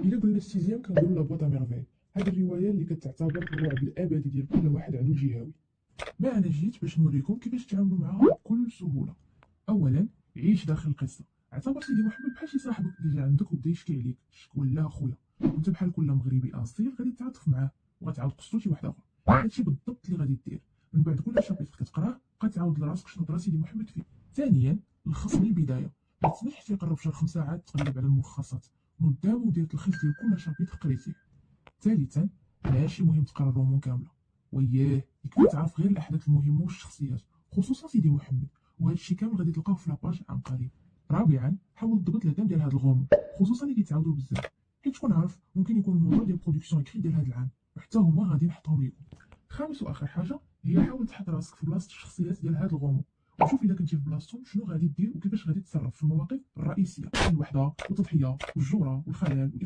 إلا قلنا السيزيام كنقولوا لا بواط ميرفاي. هذه الرواية اللي كتعتبر الرعب الأبدي ديال كل واحد عنده جهوي. ما أنا جيت باش نوريكم كيفاش تتعاملوا معها بكل سهولة. أولا عيش داخل القصة. اعتبر سيدي محمد بحال شي صاحبك اللي جا عندك وبدا يشكي عليك شكون لا اخويا، وانت بحال كل مغربي اصيل غادي تعاطف معاه وغتعاود قصتو شي واحد اخر. هادشي بالضبط اللي غادي دير. من بعد كل شابيتر كتقراه بقى تعاود لراسك شنو درا سيدي محمد فيه. ثانيا لخص من البدايه، ما تسمحش حتى يقرب شهر 5 ساعات تقلب على الملخصات. قدام ودير تلخيص ديال كل شابيتر قريتيه. ثالثا ماشي مهم تقرا الرومون كامله، وياه يكفي تعرف غير الاحداث المهمه والشخصيات، خصوصا سيدي محمد، وهذا الشيء كامل غادي تلقاوه في لاباج عن قريب. رابعا حاول تضبط الهدام ديال هاد الغومون، خصوصا اللي كيتعاودوا بزاف، حيت شكون عارف ممكن يكون الموضوع ديال برودكسيون اكري ديال هاد العام وحتى هما غادي نحطهم ليكم. خامس واخر حاجه هي حاول تحط راسك في بلاصه الشخصيات ديال هاد الغومون، وشوف الا كنتي في بلاصتهم شنو غادي دير وكيفاش غادي تتصرف في المواقف الرئيسيه بحال الوحده والتضحيه والجوره والخلل والإفلات.